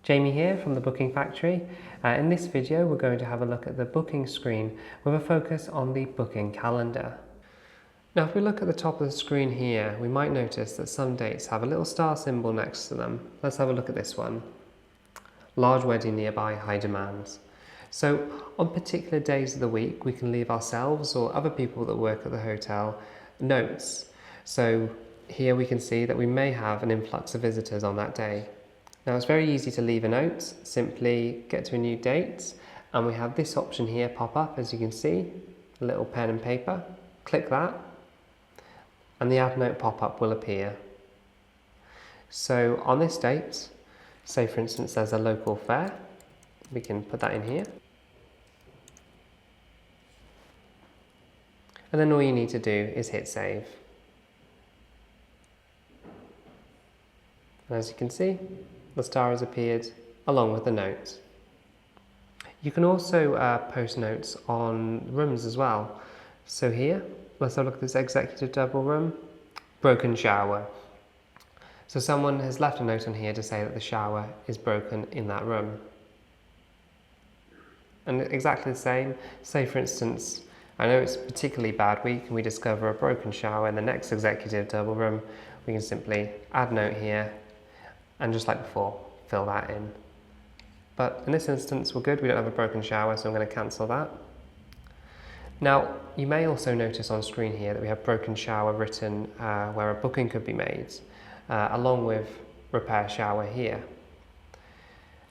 Jamie here from the Booking Factory. In this video we're going to have a look at the booking screen with a focus on the booking calendar. Now if we look at the top of the screen here, we might notice that some dates have a little star symbol next to them. Let's have a look at this one. Large wedding nearby, high demand. So on particular days of the week we can leave ourselves or other people that work at the hotel notes. So here we can see that we may have an influx of visitors on that day. Now it's very easy to leave a note, simply get to a new date and we have this option here pop up, as you can see, a little pen and paper. Click that and the add note pop-up will appear. So on this date, say for instance there's a local fair, we can put that in here. And then all you need to do is hit save. And as you can see, the star has appeared along with the note. You can also post notes on rooms as well. So here, let's have a look at this executive double room, broken shower. So someone has left a note on here to say that the shower is broken in that room. And exactly the same, say for instance, I know it's a particularly bad week and we discover a broken shower in the next executive double room, we can simply add note here and just like before, fill that in. But in this instance, we're good, we don't have a broken shower, so I'm going to cancel that. Now, you may also notice on screen here that we have broken shower written where a booking could be made, along with repair shower here.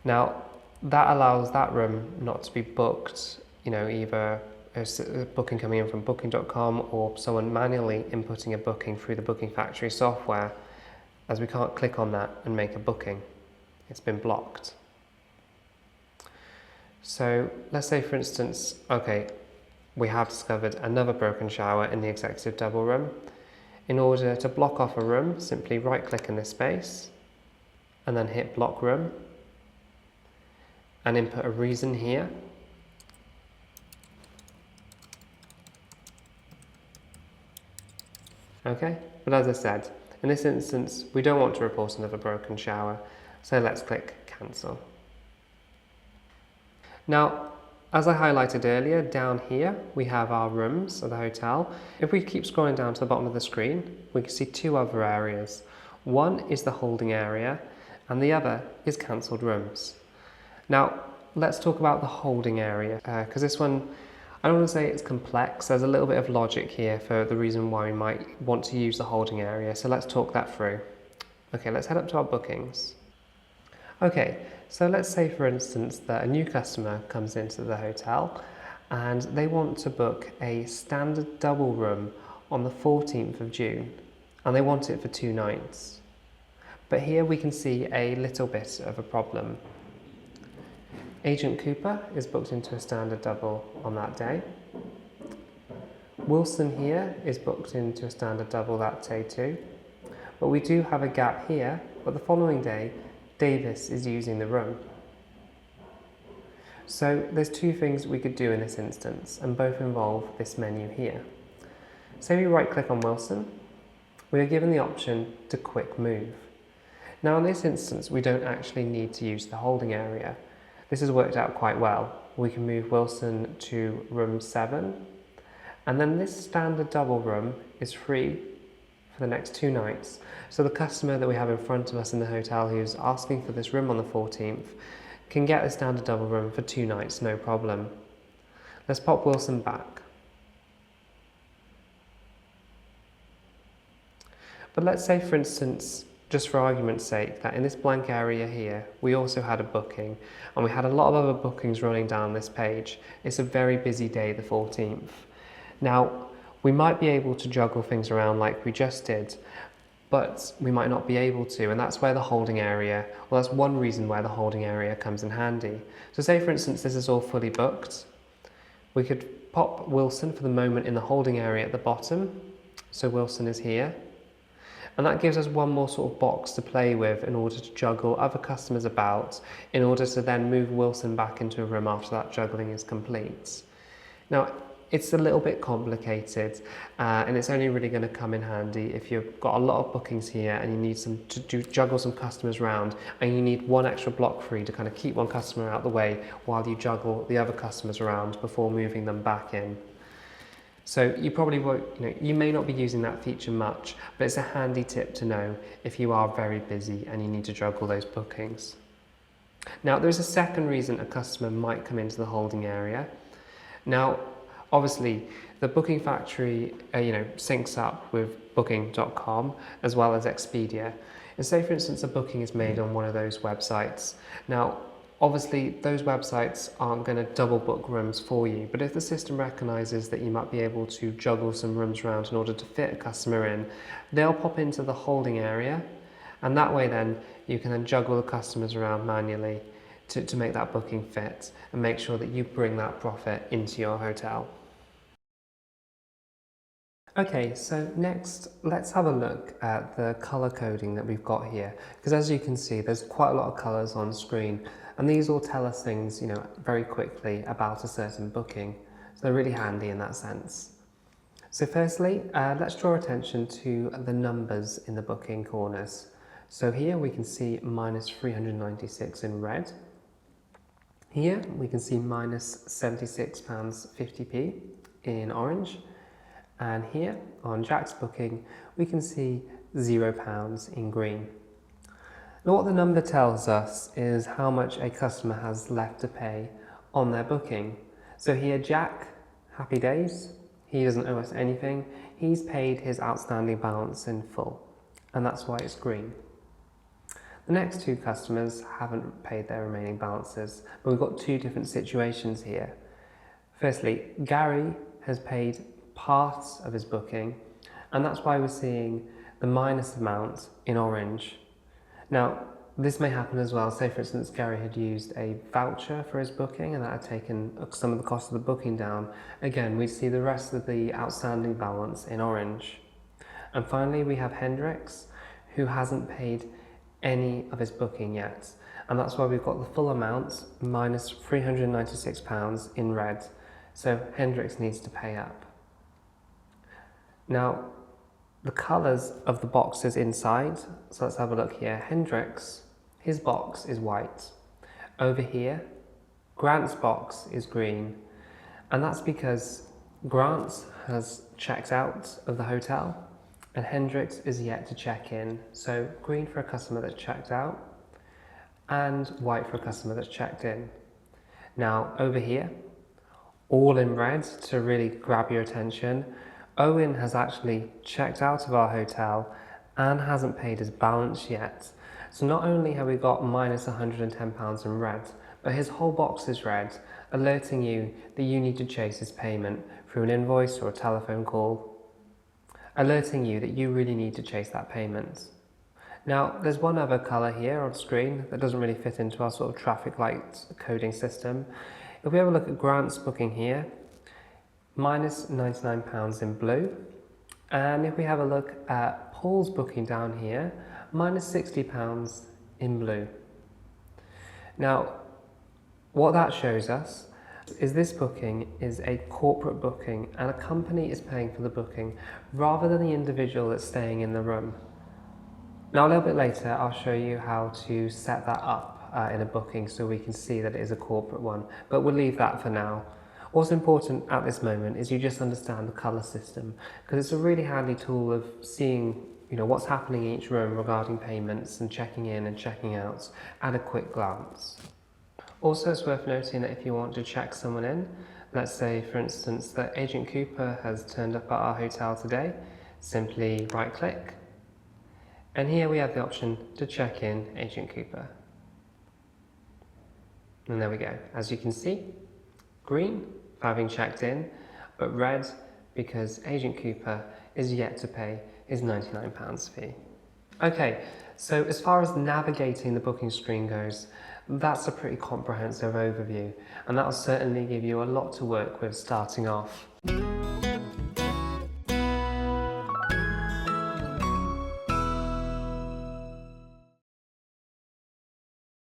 Now, that allows that room not to be booked, either a booking coming in from booking.com or someone manually inputting a booking through the Booking Factory software, as we can't click on that and make a booking. It's been blocked. So let's say for instance, okay, we have discovered another broken shower in the executive double room. In order to block off a room, simply right click in this space and then hit block room and input a reason here. Okay, but as I said, in this instance, we don't want to report another broken shower, so let's click cancel. Now, as I highlighted earlier, down here we have our rooms of the hotel. If we keep scrolling down to the bottom of the screen, we can see two other areas. One is the holding area, and the other is cancelled rooms. Now, let's talk about the holding area, because this one, I don't want to say it's complex. There's a little bit of logic here for the reason why we might want to use the holding area. So let's talk that through. Okay, let's head up to our bookings. Okay, so let's say for instance that a new customer comes into the hotel and they want to book a standard double room on the 14th of June and they want it for 2 nights. But here we can see a little bit of a problem. Agent Cooper is booked into a standard double on that day. Wilson here is booked into a standard double that day too. But we do have a gap here, but the following day, Davis is using the room. So there's two things we could do in this instance, and both involve this menu here. Say we right click on Wilson, we are given the option to quick move. Now in this instance, we don't actually need to use the holding area. This has worked out quite well. We can move Wilson to room 7, and then this standard double room is free for the next 2 nights. So the customer that we have in front of us in the hotel who's asking for this room on the 14th can get the standard double room for 2 nights, no problem. Let's pop Wilson back. But let's say for instance, just for argument's sake, that in this blank area here, we also had a booking, and we had a lot of other bookings running down this page. It's a very busy day, the 14th. Now, we might be able to juggle things around like we just did, but we might not be able to, and that's where the holding area, well, that's one reason where the holding area comes in handy. So say, for instance, this is all fully booked. We could pop Wilson for the moment in the holding area at the bottom. So Wilson is here. And that gives us one more sort of box to play with in order to juggle other customers about, in order to then move Wilson back into a room after that juggling is complete. Now, It's a little bit complicated, and it's only really going to come in handy if you've got a lot of bookings here and you need to juggle some customers around, and you need one extra block free to kind of keep one customer out of the way while you juggle the other customers around before moving them back in. So you probably won't, you may not be using that feature much, but it's a handy tip to know if you are very busy and you need to juggle those bookings. Now, there's a second reason a customer might come into the holding area. Now, obviously, the Booking Factory, syncs up with booking.com as well as Expedia. And say, for instance, a booking is made on one of those websites. Now, obviously, those websites aren't going to double book rooms for you, but if the system recognises that you might be able to juggle some rooms around in order to fit a customer in, they'll pop into the holding area, and that way then you can then juggle the customers around manually to make that booking fit and make sure that you bring that profit into your hotel. Okay, so next let's have a look at the colour coding that we've got here, because as you can see there's quite a lot of colours on screen, and these all tell us things very quickly about a certain booking, so they're really handy in that sense. So firstly, let's draw attention to the numbers in the booking corners. So here we can see minus 396 in red. Here we can see minus £76.50p in orange. And here on Jack's booking, we can see £0 in green. Now what the number tells us is how much a customer has left to pay on their booking. So here Jack, happy days, he doesn't owe us anything. He's paid his outstanding balance in full, and that's why it's green. The next two customers haven't paid their remaining balances, but we've got two different situations here. Firstly, Gary has paid part of his booking, and that's why we're seeing the minus amount in orange. Now, this may happen as well. Say, for instance, Gary had used a voucher for his booking and that had taken some of the cost of the booking down. Again, we see the rest of the outstanding balance in orange. And finally, we have Hendrix, who hasn't paid any of his booking yet. And that's why we've got the full amount, minus £396 in red. So Hendrix needs to pay up. Now, the colours of the boxes inside, so let's have a look here. Hendrix, his box is white. Over here, Grant's box is green. And that's because Grant has checked out of the hotel and Hendrix is yet to check in. So green for a customer that's checked out and white for a customer that's checked in. Now, over here, all in red to really grab your attention, Owen has actually checked out of our hotel and hasn't paid his balance yet. So not only have we got minus £110 in red, but his whole box is red, alerting you that you need to chase his payment through an invoice or a telephone call, alerting you that you really need to chase that payment. Now, there's one other colour here on screen that doesn't really fit into our sort of traffic light coding system. If we have a look at Grant's booking here, minus £99 in blue, and if we have a look at Paul's booking down here, minus £60 in blue. Now, what that shows us is this booking is a corporate booking and a company is paying for the booking rather than the individual that's staying in the room. Now, a little bit later, I'll show you how to set that up in a booking so we can see that it is a corporate one, but we'll leave that for now. What's important at this moment is you just understand the colour system, because it's a really handy tool of seeing what's happening in each room regarding payments and checking in and checking out at a quick glance. Also, it's worth noting that if you want to check someone in, let's say for instance that Agent Cooper has turned up at our hotel today, simply right click, and here we have the option to check in Agent Cooper. And there we go. As you can see, green for having checked in, but red because Agent Cooper is yet to pay his £99 fee. Okay, so as far as navigating the booking screen goes, that's a pretty comprehensive overview, and that'll certainly give you a lot to work with starting off.